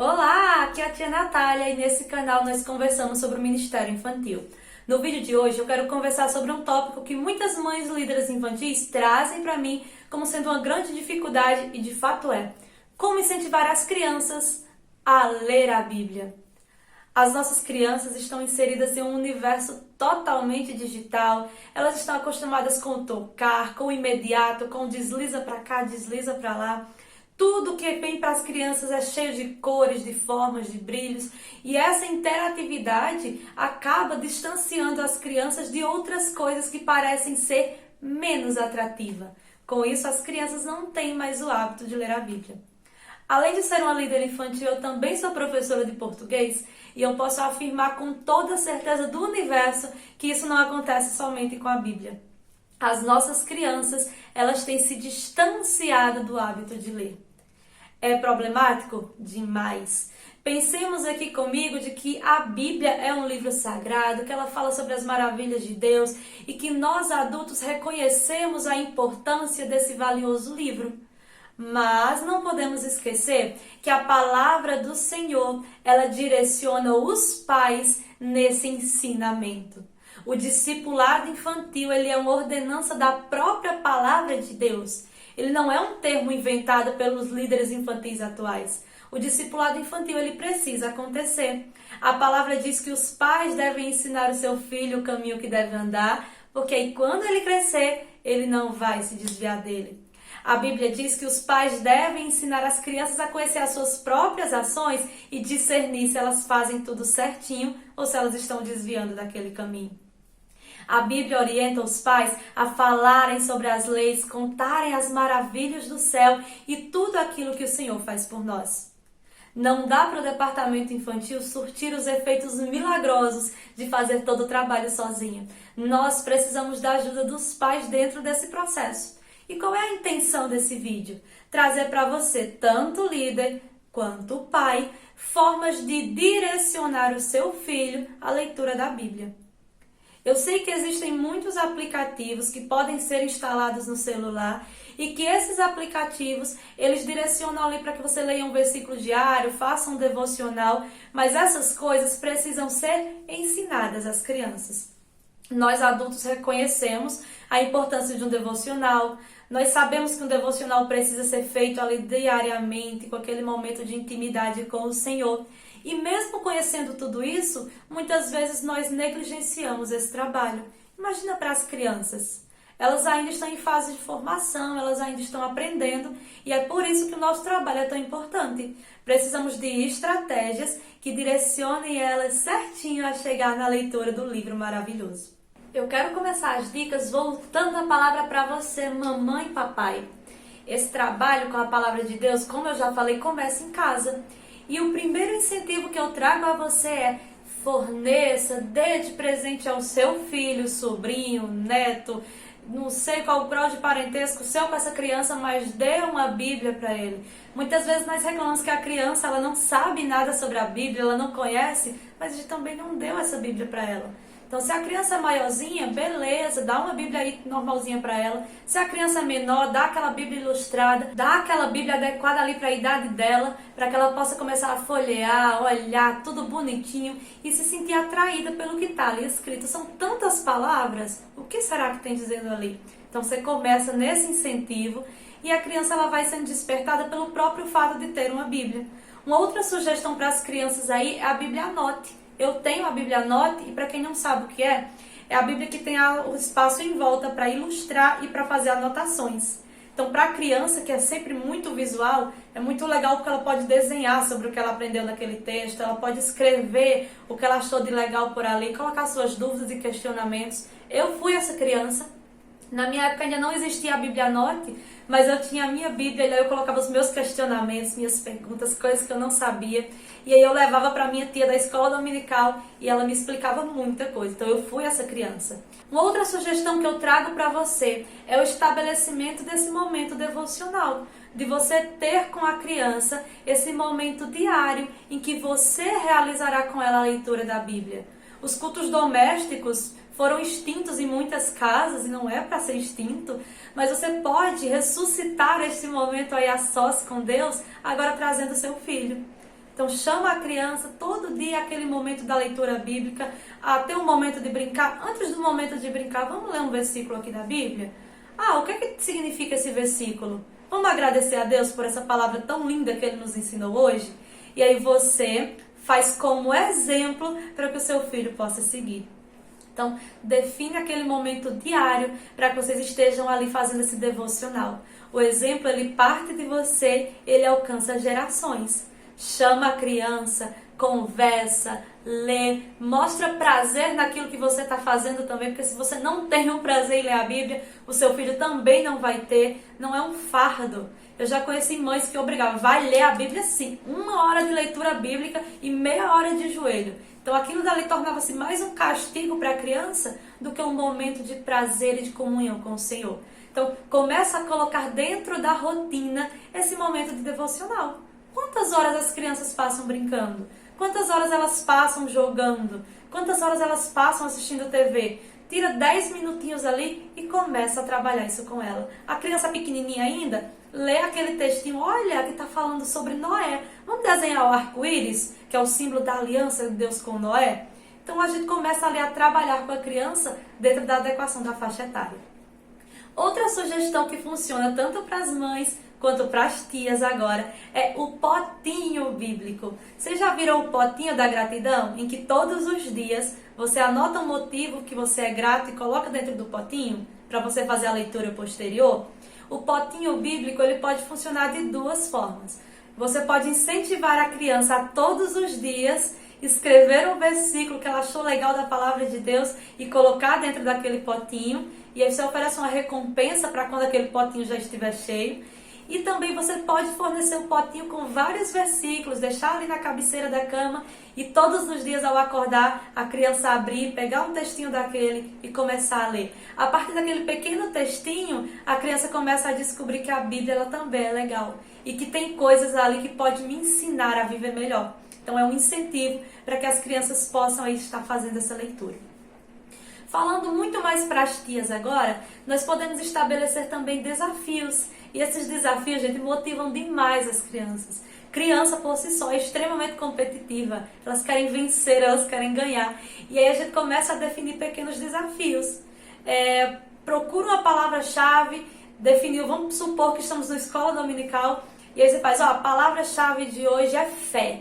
Olá, aqui é a tia Natália e nesse canal nós conversamos sobre o Ministério Infantil. No vídeo de hoje eu quero conversar sobre um tópico que muitas mães líderes infantis trazem para mim como sendo uma grande dificuldade e de fato é: como incentivar as crianças a ler a Bíblia. As nossas crianças estão inseridas em um universo totalmente digital, elas estão acostumadas com o tocar, com o imediato, com o desliza para cá, desliza para lá. Tudo que vem para as crianças é cheio de cores, de formas, de brilhos, e essa interatividade acaba distanciando as crianças de outras coisas que parecem ser menos atrativas. Com isso, as crianças não têm mais o hábito de ler a Bíblia. Além de ser uma líder infantil, eu também sou professora de português e eu posso afirmar com toda a certeza do universo que isso não acontece somente com a Bíblia. As nossas crianças, elas têm se distanciado do hábito de ler. É problemático? Demais. Pensemos aqui comigo de que a Bíblia é um livro sagrado, que ela fala sobre as maravilhas de Deus e que nós adultos reconhecemos a importância desse valioso livro. Mas não podemos esquecer que a palavra do Senhor, ela direciona os pais nesse ensinamento. O discipulado infantil, ele é uma ordenança da própria palavra de Deus. Ele não é um termo inventado pelos líderes infantis atuais. O discipulado infantil, ele precisa acontecer. A palavra diz que os pais devem ensinar o seu filho o caminho que deve andar, porque aí quando ele crescer, ele não vai se desviar dele. A Bíblia diz que os pais devem ensinar as crianças a conhecer as suas próprias ações e discernir se elas fazem tudo certinho ou se elas estão desviando daquele caminho. A Bíblia orienta os pais a falarem sobre as leis, contarem as maravilhas do céu e tudo aquilo que o Senhor faz por nós. Não dá para o departamento infantil surtir os efeitos milagrosos de fazer todo o trabalho sozinho. Nós precisamos da ajuda dos pais dentro desse processo. E qual é a intenção desse vídeo? Trazer para você, tanto o líder quanto o pai, formas de direcionar o seu filho à leitura da Bíblia. Eu sei que existem muitos aplicativos que podem ser instalados no celular e que esses aplicativos, eles direcionam ali para que você leia um versículo diário, faça um devocional, mas essas coisas precisam ser ensinadas às crianças. Nós adultos reconhecemos a importância de um devocional, nós sabemos que um devocional precisa ser feito ali diariamente, com aquele momento de intimidade com o Senhor. E mesmo conhecendo tudo isso, muitas vezes nós negligenciamos esse trabalho. Imagina para as crianças. Elas ainda estão em fase de formação, elas ainda estão aprendendo e é por isso que o nosso trabalho é tão importante. Precisamos de estratégias que direcionem elas certinho a chegar na leitura do livro maravilhoso. Eu quero começar as dicas voltando a palavra para você, mamãe e papai. Esse trabalho com a palavra de Deus, como eu já falei, começa em casa. E o primeiro incentivo que eu trago a você é: forneça, dê de presente ao seu filho, sobrinho, neto, não sei qual o grau de parentesco seu com essa criança, mas dê uma Bíblia para ele. Muitas vezes nós reclamamos que a criança ela não sabe nada sobre a Bíblia, ela não conhece, mas a gente também não deu essa Bíblia para ela. Então, se a criança é maiorzinha, beleza, dá uma Bíblia aí normalzinha para ela. Se a criança é menor, dá aquela Bíblia ilustrada, dá aquela Bíblia adequada ali para a idade dela, para que ela possa começar a folhear, olhar, tudo bonitinho e se sentir atraída pelo que está ali escrito. São tantas palavras, o que será que tem dizendo ali? Então, você começa nesse incentivo e a criança ela vai sendo despertada pelo próprio fato de ter uma Bíblia. Uma outra sugestão para as crianças aí é a Bíblia Anote. Eu tenho a Bíblia Anote e para quem não sabe o que é a Bíblia que tem o espaço em volta para ilustrar e para fazer anotações. Então, para a criança, que é sempre muito visual, é muito legal porque ela pode desenhar sobre o que ela aprendeu naquele texto, ela pode escrever o que ela achou de legal por ali, colocar suas dúvidas e questionamentos. Eu fui essa criança. Na minha época ainda não existia a Bíblia Anote, mas eu tinha a minha Bíblia e aí eu colocava os meus questionamentos, minhas perguntas, coisas que eu não sabia. E aí eu levava para minha tia da escola dominical e ela me explicava muita coisa. Então eu fui essa criança. Uma outra sugestão que eu trago para você é o estabelecimento desse momento devocional. De você ter com a criança esse momento diário em que você realizará com ela a leitura da Bíblia. Os cultos domésticos foram extintos em muitas casas e não é para ser extinto, mas você pode ressuscitar este momento aí a sós com Deus, agora trazendo seu filho. Então chama a criança todo dia, aquele momento da leitura bíblica, até o momento de brincar. Antes do momento de brincar, vamos ler um versículo aqui da Bíblia? O que significa esse versículo? Vamos agradecer a Deus por essa palavra tão linda que Ele nos ensinou hoje? E aí você faz como exemplo para que o seu filho possa seguir. Então, define aquele momento diário para que vocês estejam ali fazendo esse devocional. O exemplo, ele parte de você, ele alcança gerações. Chama a criança, conversa, lê, mostra prazer naquilo que você está fazendo também, porque se você não tem um prazer em ler a Bíblia, o seu filho também não vai ter, não é um fardo. Eu já conheci mães que obrigavam, vai ler a Bíblia sim, 1 hora de leitura bíblica e meia hora de joelho. Então aquilo dali tornava-se mais um castigo para a criança do que um momento de prazer e de comunhão com o Senhor. Então começa a colocar dentro da rotina esse momento de devocional. Quantas horas as crianças passam brincando? Quantas horas elas passam jogando? Quantas horas elas passam assistindo TV? Tira 10 minutinhos ali e começa a trabalhar isso com ela. A criança pequenininha ainda, lê aquele textinho, olha, que está falando sobre Noé. Vamos desenhar o arco-íris, que é o símbolo da aliança de Deus com Noé? Então a gente começa ali a trabalhar com a criança dentro da adequação da faixa etária. Outra sugestão que funciona tanto para as mães quanto para as tias agora é o potinho bíblico. Vocês já viram o potinho da gratidão? Em que todos os dias você anota um motivo que você é grato e coloca dentro do potinho para você fazer a leitura posterior? O potinho bíblico ele pode funcionar de duas formas. Você pode incentivar a criança a todos os dias escrever um versículo que ela achou legal da palavra de Deus e colocar dentro daquele potinho. E aí você oferece uma recompensa para quando aquele potinho já estiver cheio. E também você pode fornecer um potinho com vários versículos, deixar ali na cabeceira da cama e todos os dias ao acordar a criança abrir, pegar um textinho daquele e começar a ler. A partir daquele pequeno textinho, a criança começa a descobrir que a Bíblia ela também é legal e que tem coisas ali que pode me ensinar a viver melhor. Então é um incentivo para que as crianças possam aí estar fazendo essa leitura. Falando muito mais para as tias agora, nós podemos estabelecer também desafios. E esses desafios, gente, motivam demais as crianças. Criança, por si só, é extremamente competitiva. Elas querem vencer, elas querem ganhar. E aí a gente começa a definir pequenos desafios. Procura uma palavra-chave, definiu, vamos supor que estamos na escola dominical, e aí você faz, a palavra-chave de hoje é fé.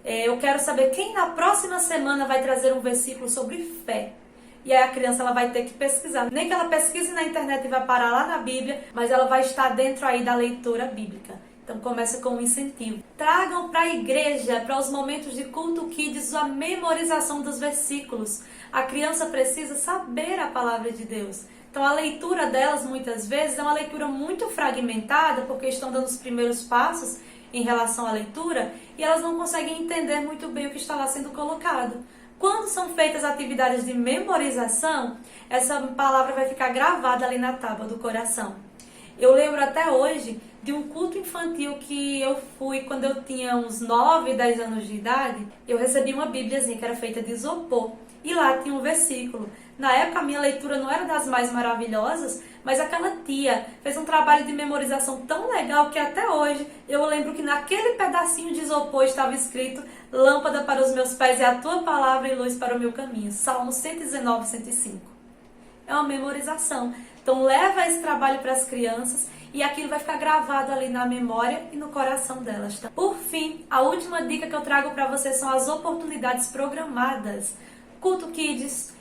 Eu quero saber quem na próxima semana vai trazer um versículo sobre fé. E aí a criança ela vai ter que pesquisar. Nem que ela pesquise na internet e vai parar lá na Bíblia, mas ela vai estar dentro aí da leitura bíblica. Então começa com um incentivo. Tragam para a igreja, para os momentos de culto kids, a memorização dos versículos. A criança precisa saber a palavra de Deus. Então a leitura delas muitas vezes é uma leitura muito fragmentada, porque estão dando os primeiros passos em relação à leitura e elas não conseguem entender muito bem o que está lá sendo colocado. Quando são feitas atividades de memorização, essa palavra vai ficar gravada ali na tábua do coração. Eu lembro até hoje de um culto infantil que eu fui quando eu tinha uns 9, 10 anos de idade. Eu recebi uma bíbliazinha que era feita de isopor e lá tinha um versículo. Na época a minha leitura não era das mais maravilhosas, mas aquela tia fez um trabalho de memorização tão legal que até hoje eu lembro que naquele pedacinho de isopor estava escrito: lâmpada para os meus pés é a tua palavra e luz para o meu caminho. Salmo 119, 105. É uma memorização. Então leva esse trabalho para as crianças e aquilo vai ficar gravado ali na memória e no coração delas. Tá? Por fim, a última dica que eu trago para vocês são as oportunidades programadas. Culto Kids,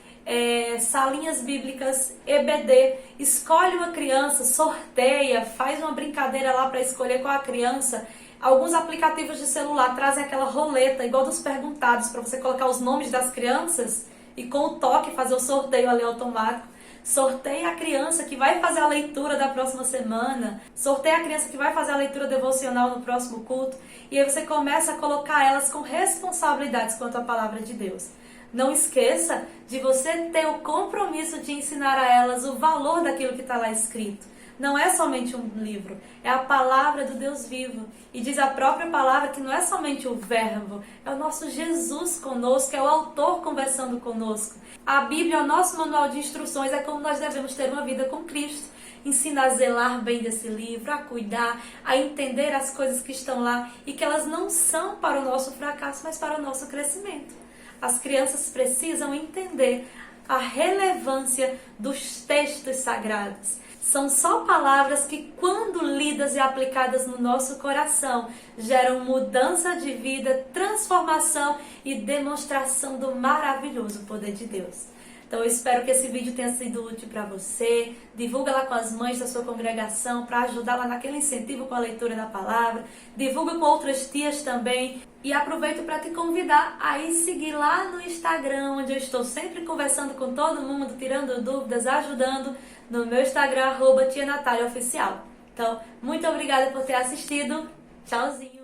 salinhas bíblicas, EBD. Escolhe uma criança, sorteia, faz uma brincadeira lá para escolher qual a criança. Alguns aplicativos de celular trazem aquela roleta, igual dos perguntados, para você colocar os nomes das crianças e com o toque fazer o sorteio ali automático. Sorteia a criança que vai fazer a leitura da próxima semana. Sorteia a criança que vai fazer a leitura devocional no próximo culto. E aí você começa a colocar elas com responsabilidades quanto à palavra de Deus. Não esqueça de você ter o compromisso de ensinar a elas o valor daquilo que está lá escrito. Não é somente um livro, é a palavra do Deus vivo. E diz a própria palavra que não é somente o verbo, é o nosso Jesus conosco, é o autor conversando conosco. A Bíblia é o nosso manual de instruções, é como nós devemos ter uma vida com Cristo. ensina a zelar bem desse livro, a cuidar, a entender as coisas que estão lá e que elas não são para o nosso fracasso, mas para o nosso crescimento. As crianças precisam entender a relevância dos textos sagrados. São só palavras que, quando lidas e aplicadas no nosso coração, geram mudança de vida, transformação e demonstração do maravilhoso poder de Deus. Então eu espero que esse vídeo tenha sido útil para você. Divulga lá com as mães da sua congregação para ajudar lá naquele incentivo com a leitura da palavra. Divulga com outras tias também. E aproveito para te convidar a ir seguir lá no Instagram, onde eu estou sempre conversando com todo mundo, tirando dúvidas, ajudando, no meu Instagram, @tianatalioficial. Então, muito obrigada por ter assistido. Tchauzinho!